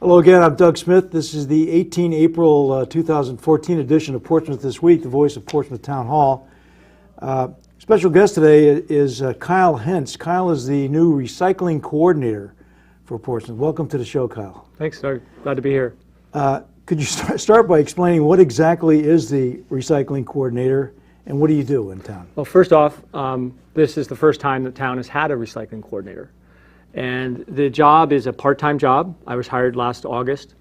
Hello again, I'm Doug Smith. This is the 18 April 2014 edition of Portsmouth This Week, the voice of Portsmouth Town Hall. Special guest today is Kyle Hentz. Kyle is the new recycling coordinator for Portsmouth. Welcome to the show, Kyle. Thanks, Doug. Glad to be here. Could you start by explaining what exactly is the recycling coordinator and what do you do in town? Well, first off, this is the first time the town has had a recycling coordinator. And the job is a part-time job. I was hired last August,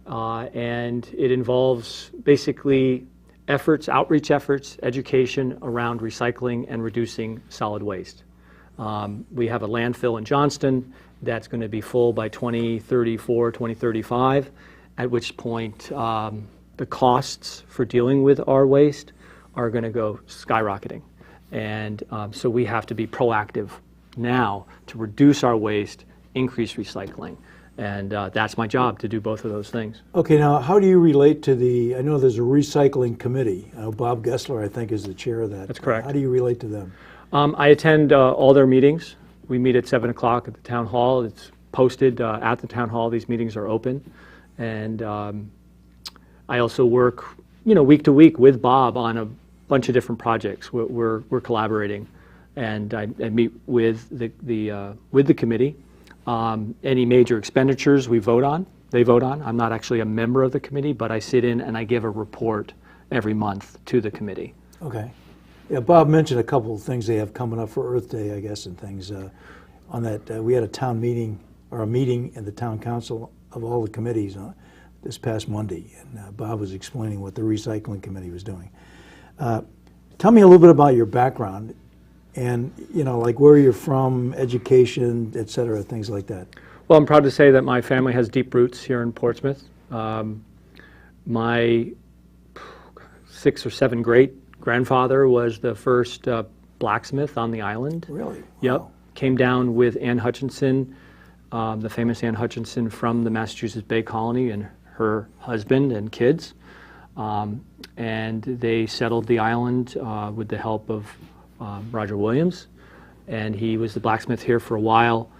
and it involves basically outreach efforts, education around recycling and reducing solid waste. We have a landfill in Johnston that's going to be full by 2034, 2035, at which point the costs for dealing with our waste are going to go skyrocketing. And so we have to be proactive now to reduce our waste, increase recycling. And that's my job, to do both of those things. Okay, now how do you relate to I know there's a recycling committee. Bob Gessler, I think, is the chair of that. That's correct. How do you relate to them? I attend all their meetings. We meet at 7 o'clock at the town hall. It's posted at the town hall. These meetings are open. And I also work, week to week with Bob on a bunch of different projects. We're collaborating. And I meet with the committee. Any major expenditures they vote on. I'm not actually a member of the committee, but I sit in and I give a report every month to the committee. Okay. Yeah, Bob mentioned a couple of things they have coming up for Earth Day, I guess, and things. On that, we had a town meeting, or a meeting in the town council of all the committees this past Monday, and Bob was explaining what the recycling committee was doing. Tell me a little bit about your background. And, like where you're from, education, et cetera, things like that. Well, I'm proud to say that my family has deep roots here in Portsmouth. My 6 or 7 great-grandfather was the first blacksmith on the island. Really? Yep. Wow. Came down with Anne Hutchinson, the famous Anne Hutchinson from the Massachusetts Bay Colony, and her husband and kids. And they settled the island with the help of Roger Williams, and he was the blacksmith here for a while.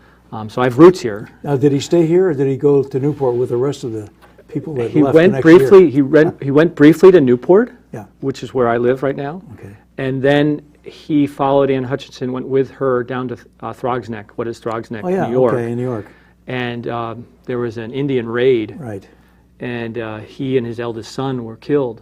So I have roots here. Now, did he stay here, or did he go to Newport with the rest of the people that He left went the next briefly. year? He went briefly to Newport, Yeah. which is where I live right now. Okay. And then he followed Anne Hutchinson, went with her down to Throgs Neck. What is Throgs Neck? Oh, yeah. New York. Okay, in New York. And there was an Indian raid, Right. and he and his eldest son were killed.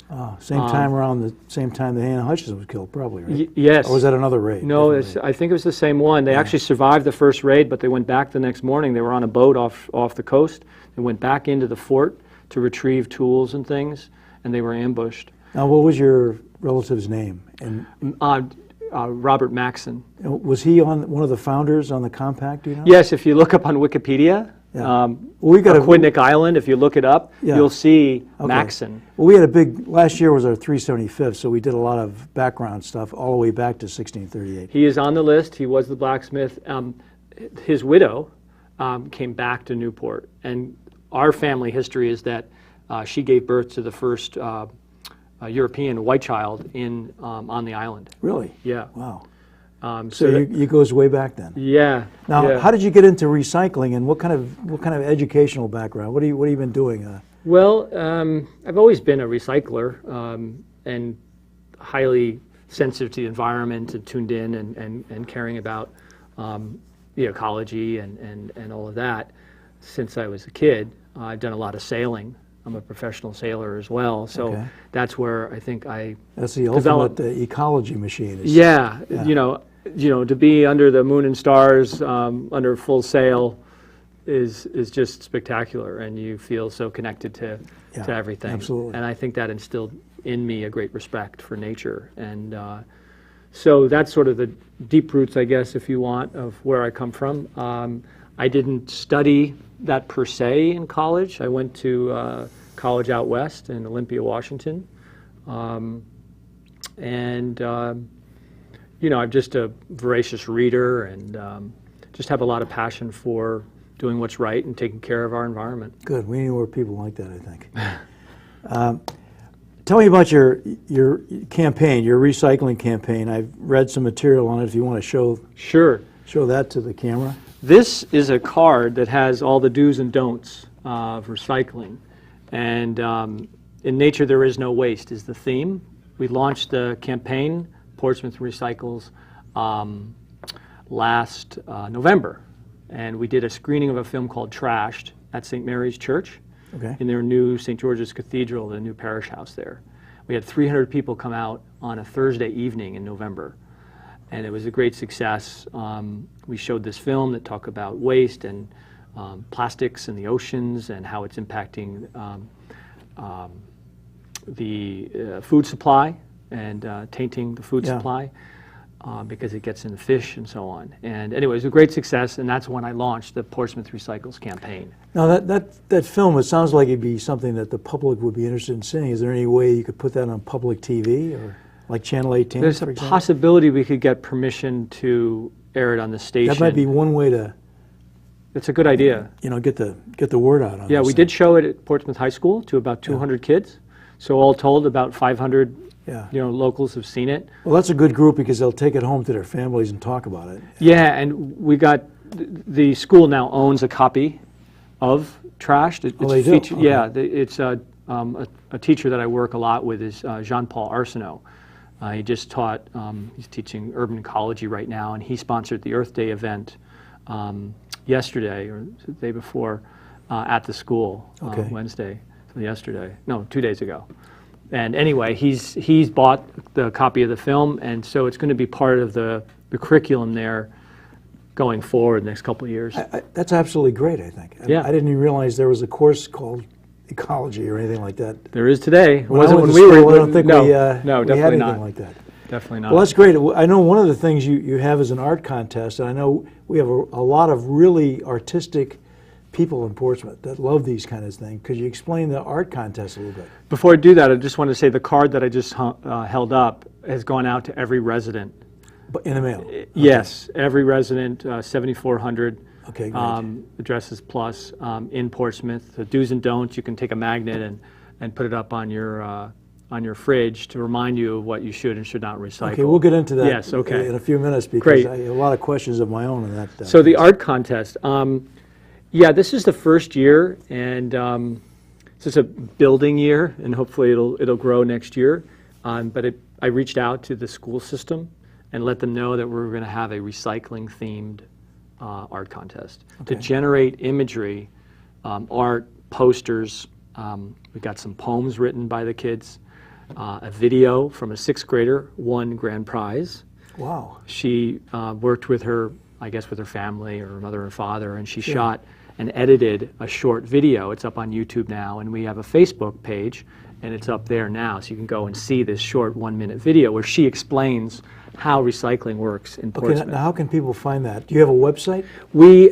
Oh, around the same time that Anne Hutchinson was killed, probably, right? Yes. Or was that another raid? No, Different raid? I think it was the same one. They actually survived the first raid, but they went back the next morning. They were on a boat off the coast. They went back into the fort to retrieve tools and things, and they were ambushed. Now, what was your relative's name? And Robert Maxson. was he one of the founders on the compact, do you know? Yes, if you look up on Wikipedia, Yeah. We got Aquidneck Island, if you look it up, Yeah. you'll see Okay. Maxson. Well, we had last year was our 375th, so we did a lot of background stuff all the way back to 1638. He is on the list. He was the blacksmith. His widow came back to Newport, and our family history is that she gave birth to the first European white child on the island. Really? Yeah. Wow. So you goes way back then. yeah. Now, yeah. how did you get into recycling, and what kind of educational background? What have you been doing? Well, I've always been a recycler and highly sensitive to the environment and tuned in and caring about the ecology and all of that since I was a kid. I've done a lot of sailing. I'm a professional sailor as well, so Okay. that's where I think I That's the developed. ultimate ecology machine. Yeah, Yeah. to be under the moon and stars under full sail is just spectacular, and you feel so connected to everything. Absolutely. And I think that instilled in me a great respect for nature, and so that's sort of the deep roots, I guess, if you want, of where I come from. I didn't study that per se in college. I went to college out west in Olympia, Washington, and I'm just a voracious reader and just have a lot of passion for doing what's right and taking care of our environment. Good. We need more people like that, I think. Tell me about your campaign, your recycling campaign. I've read some material on it. If you want to show that to the camera. This is a card that has all the do's and don'ts of recycling. And in nature, there is no waste is the theme. We launched the campaign, Portsmouth Recycles, last November. And we did a screening of a film called Trashed at St. Mary's Church in their new St. George's Cathedral, the new parish house there. We had 300 people come out on a Thursday evening in November, and it was a great success. We showed this film that talked about waste and plastics in the oceans and how it's impacting the food supply and tainting the food supply. Because it gets in the fish and so on. And anyway, it was a great success, and that's when I launched the Portsmouth Recycles campaign. Now, that film, it sounds like it'd be something that the public would be interested in seeing. Is there any way you could put that on public TV, or like Channel 18, There's a possibility we could get permission to air it on the station. That might be one way to... It's a good idea. You know, get the word out on Yeah, this we thing. did show it at Portsmouth High School to about 200 kids. So all told, about 500 locals have seen it. Well, that's a good group because they'll take it home to their families and talk about it. Yeah, and we got, the school now owns a copy of Trashed. They do? Okay. Yeah, it's a teacher that I work a lot with is Jean-Paul Arsenault. He just taught, he's teaching urban ecology right now, and he sponsored the Earth Day event yesterday, or the day before, at the school, Wednesday, yesterday, no, 2 days ago. And anyway, he's bought the copy of the film, and so it's going to be part of the curriculum there going forward the next couple of years. That's absolutely great, I think. Yeah. I didn't even realize there was a course called ecology or anything like that. There is today. When I went to school, I don't think we had anything like that. Definitely not. Well, that's great. I know one of the things you have is an art contest, and I know we have a lot of really artistic people in Portsmouth that love these kind of things. Could you explain the art contest a little bit? Before I do that, I just want to say the card that I just held up has gone out to every resident. But in the mail? Yes, every resident, 7,400 Okay, great. addresses plus in Portsmouth. The do's and don'ts, you can take a magnet and put it up on your fridge to remind you of what you should and should not recycle. Okay, we'll get into that in a few minutes because Great. I have a lot of questions of my own on that. So the art contest. Yeah, this is the first year, and this is a building year, and hopefully it'll grow next year. But I reached out to the school system and let them know that we're going to have a recycling-themed art contest to generate imagery, art, posters. We got some poems written by the kids, a video from a 6th grader won grand prize. Wow. She worked with her, I guess, with her family or her mother and father, and she shot and edited a short video. It's up on YouTube now, and we have a Facebook page, and it's up there now, so you can go and see this short 1-minute video where she explains how recycling works in Portsmouth. Okay, now how can people find that? Do you have a website? We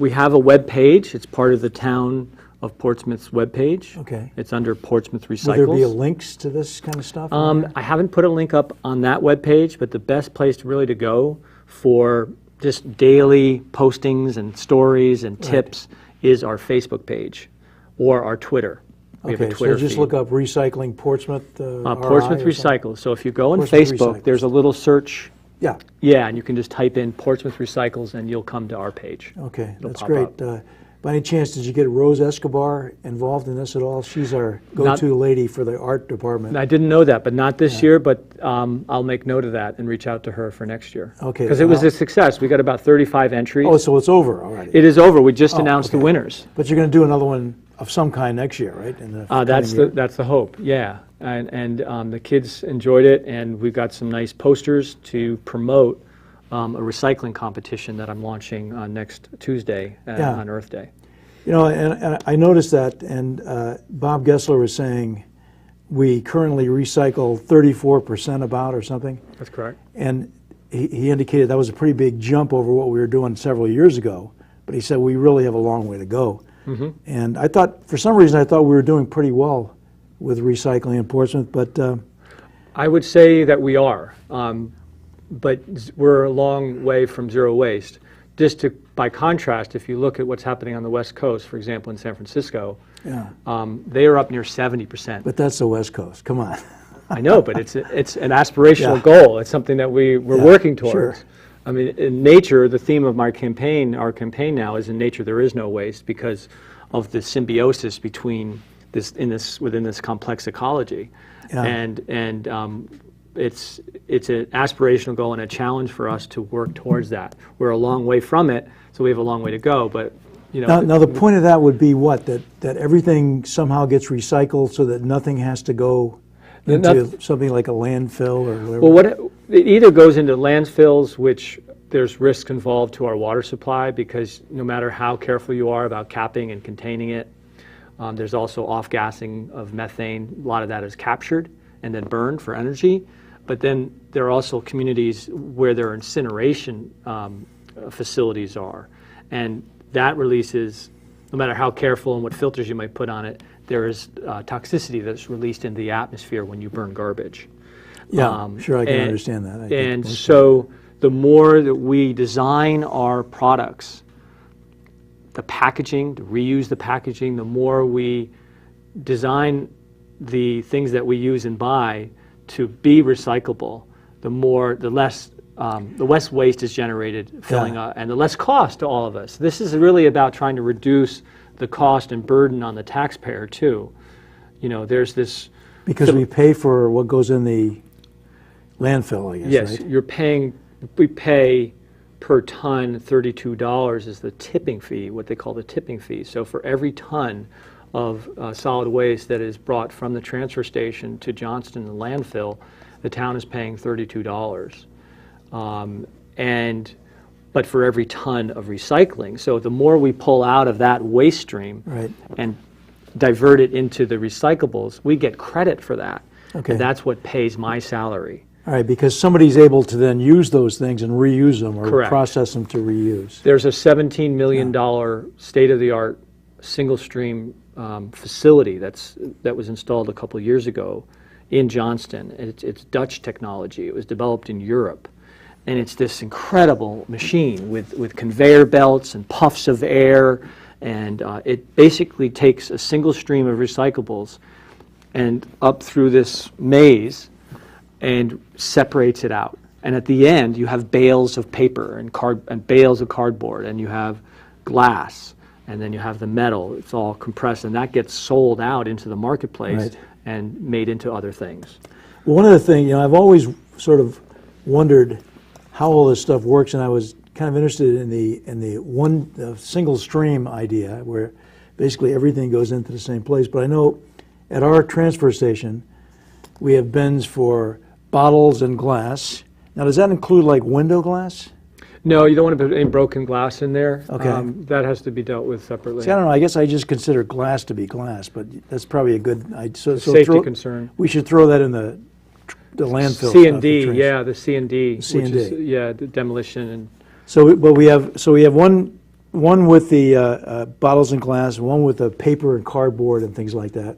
have a web page. It's part of the town of Portsmouth's web page. Okay. It's under Portsmouth Recycles. Will there be links to this kind of stuff? I haven't put a link up on that web page, but the best place really to go for just daily postings and stories and tips is our Facebook page or our Twitter. We have a Twitter so just feed. look up Recycling Portsmouth. Portsmouth Recycles. So if you go on Portsmouth Facebook, Recycles. there's a little search. Yeah. Yeah, and you can just type in Portsmouth Recycles and you'll come to our page. Okay, that's pop great. up. By any chance, did you get Rose Escobar involved in this at all? She's our go-to lady for the art department. I didn't know that, but not this year, but I'll make note of that and reach out to her for next year. Okay. Because it was a success. We got about 35 entries. Oh, so it's over already. It is over. We just announced the winners. But you're going to do another one of some kind next year, right? In the That's coming year? that's the hope, yeah. And the kids enjoyed it, and we've got some nice posters to promote a recycling competition that I'm launching next Tuesday on Earth Day. You know, and I noticed that, and Bob Gessler was saying we currently recycle 34% about or something. That's correct. And he indicated that was a pretty big jump over what we were doing several years ago. But he said we really have a long way to go. Mm-hmm. And I thought, for some reason, I thought we were doing pretty well with recycling in Portsmouth. But I would say that we are, but we're a long way from zero waste. By contrast, if you look at what's happening on the West Coast, for example, in San Francisco, they are up near 70%. But that's the West Coast. Come on. I know, but it's an aspirational goal. It's something that we're working towards. Sure. I mean, in nature, the theme of our campaign now is in nature there is no waste, because of the symbiosis between within this complex ecology. Yeah. And it's an aspirational goal and a challenge for us to work towards that. We're a long way from it, so we have a long way to go, but Now the point of that would be what? That everything somehow gets recycled so that nothing has to go into something like a landfill or whatever? Well, it either goes into landfills, which there's risks involved to our water supply, because no matter how careful you are about capping and containing it, there's also off-gassing of methane. A lot of that is captured and then burned for energy. But then there are also communities where their incineration facilities are. And that releases, no matter how careful and what filters you might put on it, there is toxicity that's released into the atmosphere when you burn garbage. Yeah, sure, I can understand that. And so the more that we design our products, the packaging, to reuse the packaging, the more we design the things that we use and buy to be recyclable, the less waste is generated filling up, and the less cost to all of us. This is really about trying to reduce the cost and burden on the taxpayer too. There's this... Because we pay for what goes in the landfill, I guess, right? We pay per ton $32 is the tipping fee, what they call the tipping fee. So for every ton of solid waste that is brought from the transfer station to Johnston, the landfill, the town is paying $32. But for every ton of recycling, so the more we pull out of that waste stream and divert it into the recyclables, we get credit for that. Okay. And that's what pays my salary. All right, because somebody's able to then use those things and reuse them or Correct. process them to reuse. There's a $17 million state-of-the-art single-stream facility that was installed a couple years ago in Johnston. It's Dutch technology. It was developed in Europe. And it's this incredible machine with conveyor belts and puffs of air. And it basically takes a single stream of recyclables and up through this maze and separates it out. And at the end, you have bales of paper and bales of cardboard, and you have glass, and then you have the metal. It's all compressed, and that gets sold out into the marketplace and made into other things. Well, one of the things, I've always sort of wondered how all this stuff works, and I was kind of interested in the single stream idea, where basically everything goes into the same place. But I know at our transfer station, we have bins for bottles and glass. Now, does that include like window glass? No, you don't want to put any broken glass in there. Okay. That has to be dealt with separately. See, I don't know. I guess I just consider glass to be glass, but that's probably a good idea. So safety concern. We should throw that in the landfill. C&D, the C&D. C&D. The demolition and. But we have one with the bottles and glass, one with the paper and cardboard and things like that.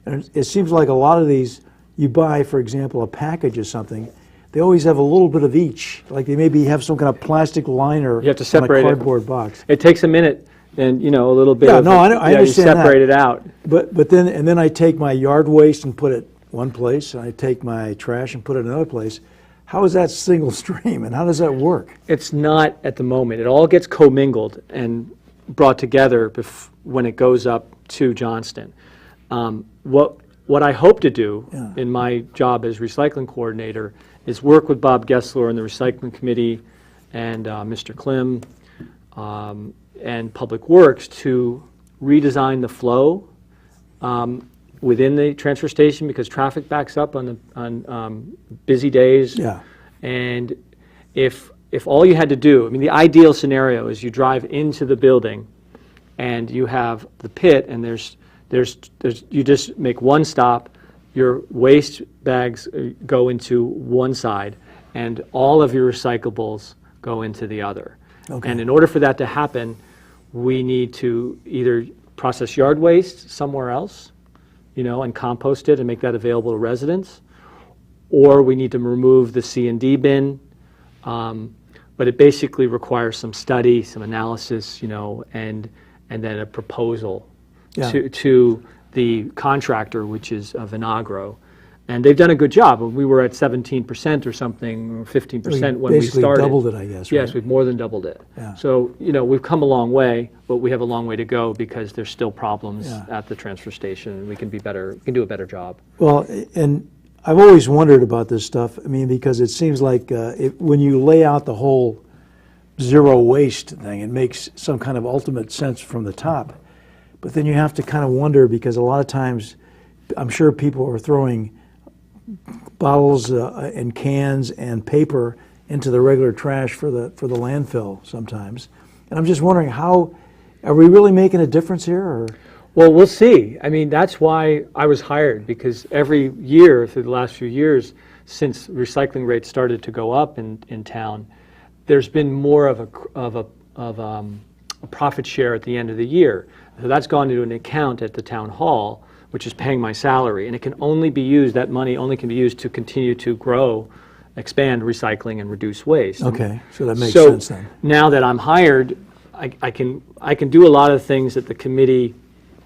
And it seems like a lot of these, you buy, for example, a package of something, they always have a little bit of each. Like they maybe have some kind of plastic liner you have to separate on a cardboard box. It takes a minute and a little bit. Yeah, of no, I understand you separate that. it out. But then I take my yard waste and put it one place, and I take my trash and put it another place. How is that single stream, and how does that work? It's not at the moment. It all gets commingled and brought together when it goes up to Johnston. What I hope to do in my job as recycling coordinator is work with Bob Gessler and the recycling committee and Mr. Klimm and Public Works to redesign the flow within the transfer station, because traffic backs up on busy days. Yeah. And if all you had to do, the ideal scenario is you drive into the building and you have the pit, and you just make one stop, your waste bags go into one side, and all of your recyclables go into the other. Okay. And in order for that to happen, we need to either process yard waste somewhere else, and compost it and make that available to residents, or we need to remove the C&D bin. But it basically requires some study, some analysis, and then a proposal to the contractor, which is Vinagro. And they've done a good job. We were at 17% or something, or 15% when we basically started. doubled it, I guess, Yes, right? we've more than doubled it. Yeah. So, we've come a long way, but we have a long way to go because there's still problems Yeah. at the transfer station, and we can do a better job. Well, and I've always wondered about this stuff. I mean, because it seems like when you lay out the whole zero waste thing, it makes some kind of ultimate sense from the top. But then you have to kind of wonder, because a lot of times I'm sure people are throwing bottles and cans and paper into the regular trash for the landfill sometimes. And I'm just wondering, how are we really making a difference here? Or? Well, we'll see. I mean, that's why I was hired, because every year through the last few years, since recycling rates started to go up in town, there's been more of a profit share at the end of the year. So that's gone into an account at the town hall, which is paying my salary, and it can only be used, that money only can be used to continue to grow, expand recycling and reduce waste. Okay, so that makes sense then. Now that I'm hired, I can do a lot of things that the committee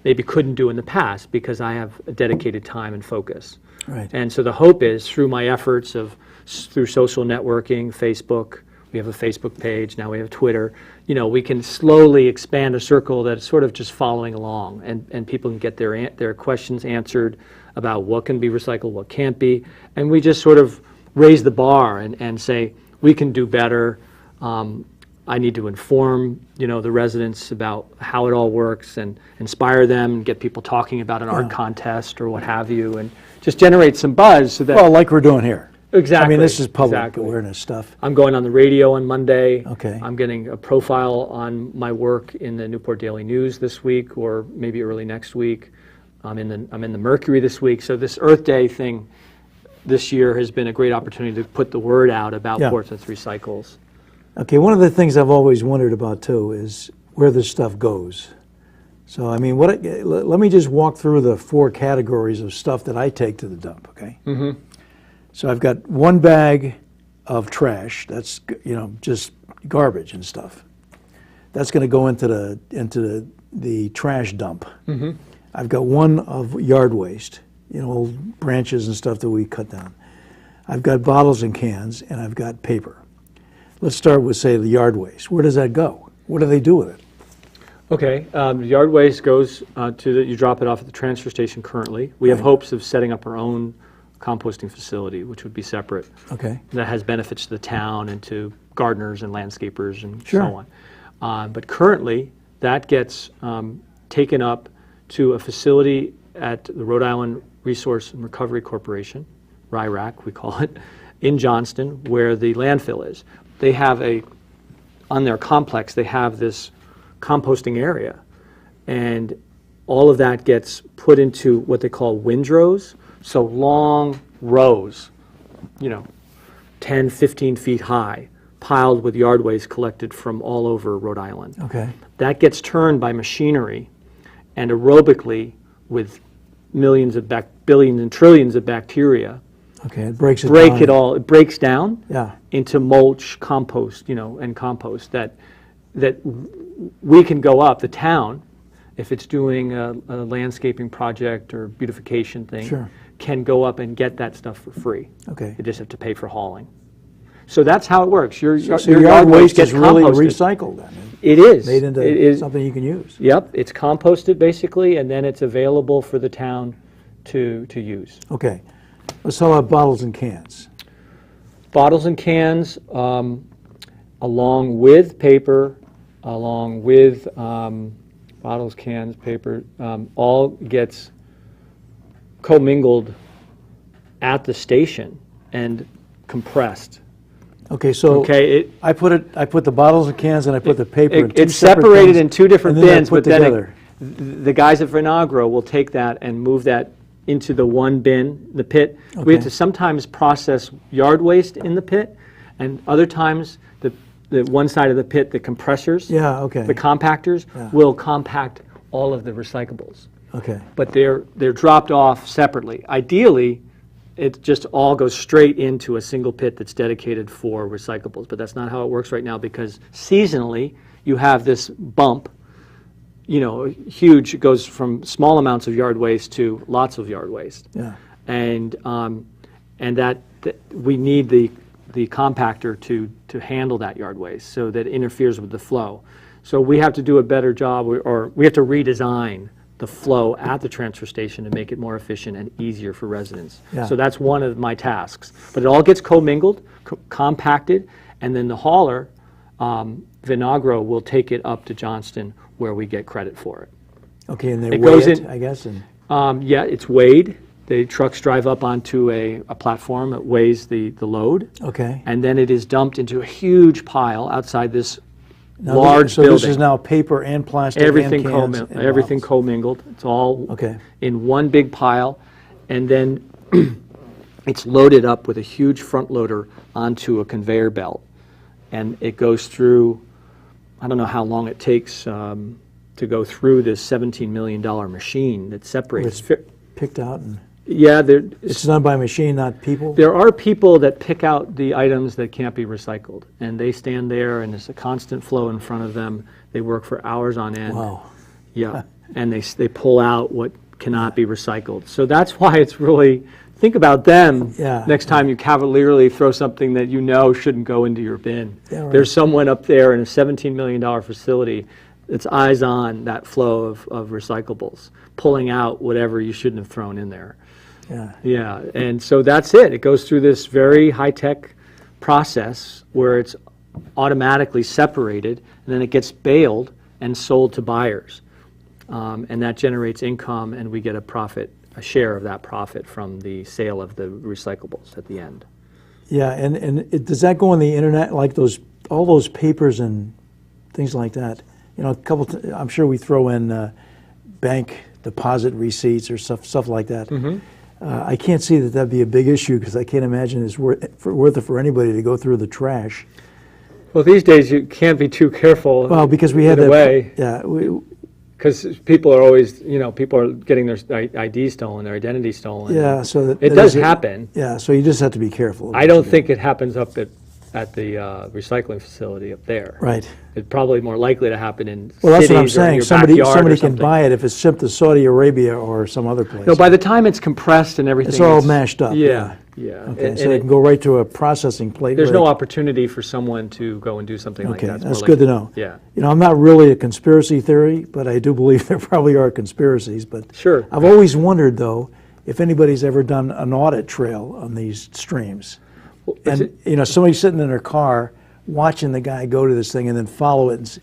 maybe couldn't do in the past because I have a dedicated time and focus. Right. And so the hope is, through my efforts through social networking, Facebook, we have a Facebook page, now we have Twitter, we can slowly expand a circle that's sort of just following along, and people can get their questions answered about what can be recycled, what can't be, and we just sort of raise the bar and say, we can do better. I need to inform, the residents about how it all works and inspire them, get people talking about an art contest or what have you, and just generate some buzz so that... Well, like we're doing here. Exactly. I mean, this is public awareness stuff. I'm going on the radio on Monday. Okay. I'm getting a profile on my work in the Newport Daily News this week, or maybe early next week. I'm in the Mercury this week. So this Earth Day thing this year has been a great opportunity to put the word out about Portsmouth Recycles. Okay, one of the things I've always wondered about too is where this stuff goes. So, I mean, let me just walk through the 4 categories of stuff that I take to the dump, okay? Mm-hmm. So I've got one bag of trash, that's, just garbage and stuff. That's going to go into the trash dump. Mm-hmm. I've got one of yard waste, old branches and stuff that we cut down. I've got bottles and cans, and I've got paper. Let's start with, say, the yard waste. Where does that go? What do they do with it? Okay, yard waste goes you drop it off at the transfer station currently. We have hopes of setting up our own composting facility, which would be separate. Okay. That has benefits to the town and to gardeners and landscapers and Sure. so on. But currently, that gets taken up to a facility at the Rhode Island Resource and Recovery Corporation, RIRAC we call it, in Johnston, where the landfill is. They have on their complex, they have this composting area, and all of that gets put into what they call windrows, so long rows, 10, 15 feet high, piled with yard waste collected from all over Rhode Island. Okay. That gets turned by machinery and aerobically with billions and trillions of bacteria. Okay, it breaks it down. It breaks down Yeah. into mulch, compost, and compost that we can go up, the town, if it's doing a landscaping project or beautification thing, Sure. can go up and get that stuff for free. Okay. You just have to pay for hauling. So that's how it works. Your yard waste gets is really composted. recycled then. It is. Made into It is. something you can use. Yep, it's composted basically, and then it's available for the town to use. Okay. Let's talk about bottles and cans. Bottles and cans, along with paper, along with bottles, cans, paper, all gets commingled at the station and compressed. Okay, so I put the bottles and cans and I put the paper in two it's separate separated things, in 2 different and then bins, they're put but together. then the guys at Vinagro will take that and move that into the one bin, the pit. We have Okay. to sometimes process yard waste in the pit, and other times the one side of the pit, the compressors, Yeah, okay. the compactors, will compact all of the recyclables. Okay. But they're dropped off separately. Ideally, it just all goes straight into a single pit that's dedicated for recyclables, but that's not how it works right now, because seasonally you have this bump, huge. It goes from small amounts of yard waste to lots of yard waste. Yeah. and that we need the compactor to handle that yard waste, so that it interferes with the flow. So we have to do a better job, or we have to redesign the flow at the transfer station to make it more efficient and easier for residents. Yeah. So that's one of my tasks. But it all gets commingled, compacted, and then the hauler, Vinagro, will take it up to Johnston, where we get credit for it. Okay, and they It weigh goes it, in- I guess, and Yeah, it's weighed. The trucks drive up onto a platform that weighs the load, okay. and then it is dumped into a huge pile outside this Now, large so building. this is now paper and plastic Everything and cans and everything bottles. commingled. It's all Okay. in one big pile, and then it's loaded up with a huge front loader onto a conveyor belt, and it goes through. I don't know how long it takes to go through this $17 million machine that separates. It's picked out, and Yeah, it's done by machine, not people? there are people that pick out the items that can't be recycled, and they stand there, and there's a constant flow in front of them. They work for hours on end. Wow. Yeah, and they pull out what cannot be recycled. So that's why it's really, think about them Yeah. next time you cavalierly throw something that you know shouldn't go into your bin. Yeah, right. There's someone up there in a $17 million facility that's eyes on that flow of recyclables, pulling out whatever you shouldn't have thrown in there. Yeah. Yeah, and so that's it. It goes through this very high-tech process where it's automatically separated, and then it gets baled and sold to buyers. And that generates income, and we get a profit, a share of that profit from the sale of the recyclables at the end. Yeah, and does that go on the internet, like all those papers and things like that? You know, I'm sure we throw in bank deposit receipts or stuff like that. Mm-hmm. I can't see that that'd be a big issue, because I can't imagine it's worth it for anybody to go through the trash. Well, these days you can't be too careful. Well, because we had in a that. way, Yeah. because people are always, people are getting their ID stolen, their identity stolen. Yeah. So that It does happen. Yeah. So you just have to be careful. I don't think it happens up at the recycling facility up there. Right. It's probably more likely to happen in Well, that's cities what I'm or in saying. your Somebody backyard or can something. buy it if it's shipped to Saudi Arabia or some other place. No, by the time it's compressed and everything, It's all mashed up, Yeah, yeah. yeah. Okay, And so they can go right to a processing plate. there's where no they- opportunity for someone to go and do something like Okay, that. It's that's more good to like- know. Yeah. You know, I'm not really a conspiracy theory, but I do believe there probably are conspiracies. But Sure. I've always wondered, though, if anybody's ever done an audit trail on these streams. Is And, you know, somebody sitting in their car watching the guy go to this thing and then follow it.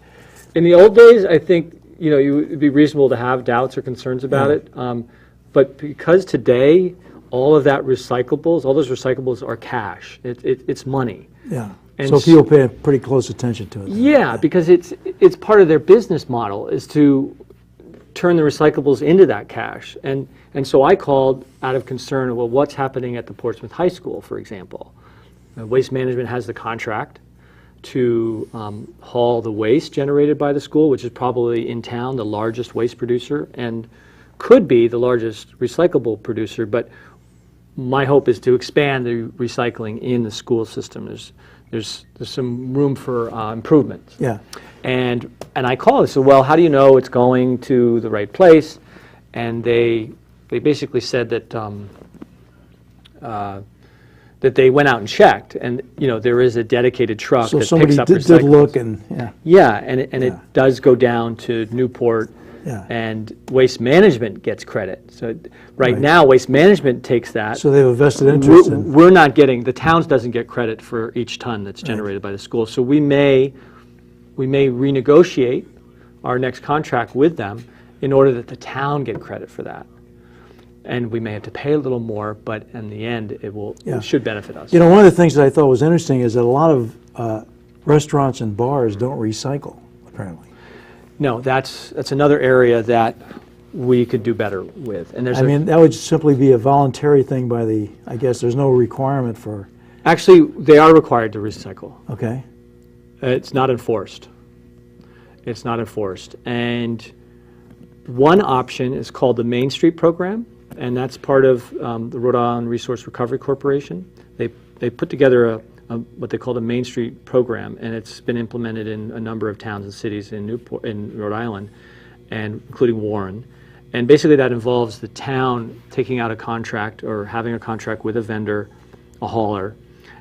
In the old days, I think, it'd be reasonable to have doubts or concerns about Yeah. it. But because today, all of that recyclables, all those recyclables are cash. It's money. Yeah. And So people pay pretty close attention to it. Yeah, because it's part of their business model is to turn the recyclables into that cash. And so I called out of concern, well, what's happening at the Portsmouth High School, for example? Waste Management has the contract to haul the waste generated by the school, which is probably in town the largest waste producer and could be the largest recyclable producer, but my hope is to expand the recycling in the school system. There's some room for improvement. Yeah. And I called and said, well, how do you know it's going to the right place? And they basically said that that they went out and checked, and there is a dedicated truck So that somebody picks up did recyclables. look and, yeah. Yeah, and it Yeah. does go down to Newport, Yeah. and Waste Management gets credit. So right Right. now, Waste Management takes that. So they have a vested interest in. We're not getting, the towns doesn't get credit for each ton that's generated by the school. So we may renegotiate our next contract with them in order that the town get credit for that. And we may have to pay a little more, but in the end, Yeah. it should benefit us. You know, one of the things that I thought was interesting is that a lot of restaurants and bars don't recycle, apparently. No, that's another area that we could do better with. And there's I mean, that would simply be a voluntary thing by I guess there's no requirement for, actually, they are required to recycle. okay? It's not enforced. It's not enforced. And one option is called the Main Street Program, and that's part of the Rhode Island Resource Recovery Corporation. They put together what they call the Main Street Program, and it's been implemented in a number of towns and cities in Rhode Island, and including Warren. And basically that involves the town taking out a contract or having a contract with a vendor, a hauler,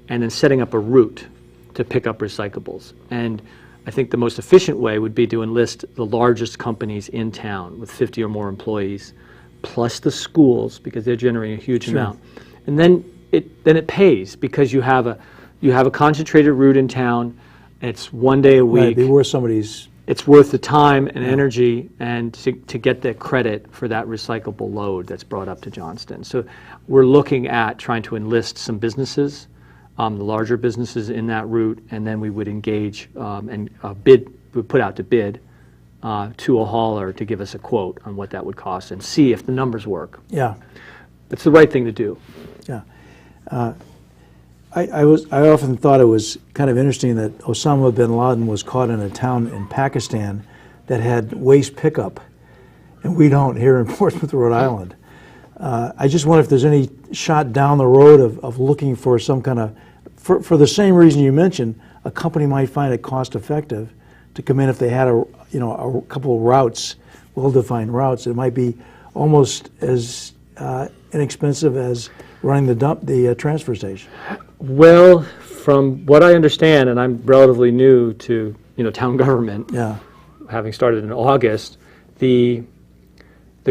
and then setting up a route to pick up recyclables. And I think the most efficient way would be to enlist the largest companies in town with 50 or more employees, plus the schools, because they're generating a huge amount. And then it pays, because you have a concentrated route in town. It's one day a week. Right, be worth somebody's. It's worth the time and energy and to get the credit for that recyclable load that's brought up to Johnston. So we're looking at trying to enlist some businesses, the larger businesses in that route, and then we would engage and we put out to bid to a hauler to give us a quote on what that would cost and see if the numbers work. Yeah. It's the right thing to do. Yeah. I often thought it was kind of interesting that Osama bin Laden was caught in a town in Pakistan that had waste pickup, and we don't here in Portsmouth, Rhode Island. I just wonder if there's any shot down the road of looking for some kind of, for the same reason you mentioned, a company might find it cost effective to come in if they had a couple of routes, well-defined routes. It might be almost as inexpensive as running the transfer station. Well, from what I understand, and I'm relatively new to town government, having started in August, the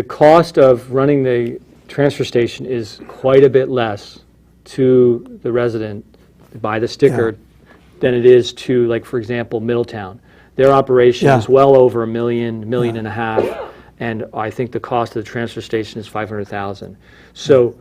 cost of running the transfer station is quite a bit less to the resident to buy the sticker than it is to, like, for example, Middletown. Their operation is well over $1 million and a half, and I think the cost of the transfer station is $500,000. So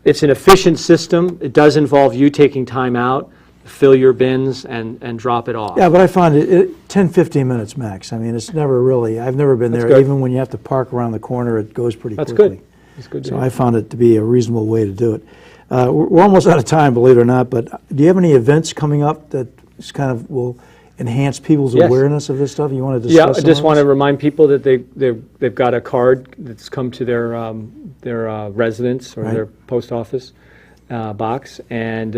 it's an efficient system. It does involve you taking time out, fill your bins, and drop it off. Yeah, but I found it 10, 15 minutes max. I mean, it's never really, I've never been there. Even when you have to park around the corner, it goes pretty quickly. That's good. That's good. So I found it to be a reasonable way to do it. We're almost out of time, believe it or not, but do you have any events coming up that kind of will enhance people's awareness of this stuff? You want to discuss? Yeah, I just want to remind people that they've got a card that's come to their residence or their post office box, and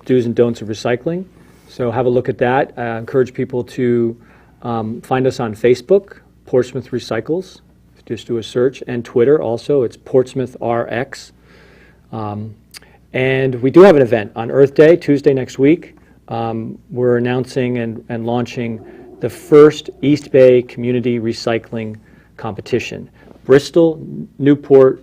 do's and don'ts of recycling. So have a look at that. I encourage people to find us on Facebook, Portsmouth Recycles. Just do a search, and Twitter also. It's Portsmouth RX. And we do have an event on Earth Day, Tuesday next week. We're announcing and launching the first East Bay Community Recycling Competition. Bristol, Newport,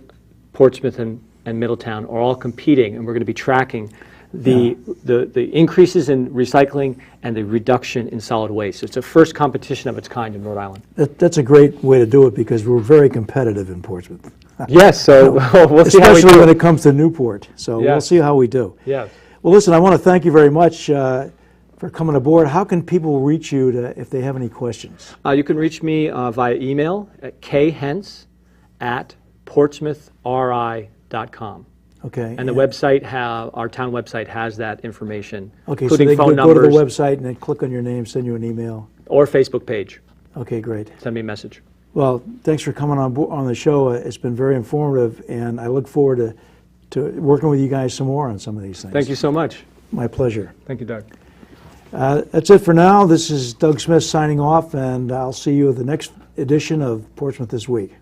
Portsmouth, and Middletown are all competing, and we're going to be tracking the increases in recycling and the reduction in solid waste. It's the first competition of its kind in Rhode Island. That's a great way to do it, because we're very competitive in Portsmouth. Yes, so we'll see how we do. Especially when it comes to Newport. So we'll see how we do. Yes. Well, listen, I want to thank you very much for coming aboard. How can people reach you if they have any questions? You can reach me via email at kHentz@portsmouthri.com. Okay. And the website, our town website, has that information, okay, so including they phone go to the numbers. website and then click on your name, send you an email. Or Facebook page. Okay, great. Send me a message. Well, thanks for coming on the show. It's been very informative, and I look forward to working with you guys some more on some of these things. Thank you so much. My pleasure. Thank you, Doug. That's it for now. This is Doug Smith signing off, and I'll see you at the next edition of Portsmouth This Week.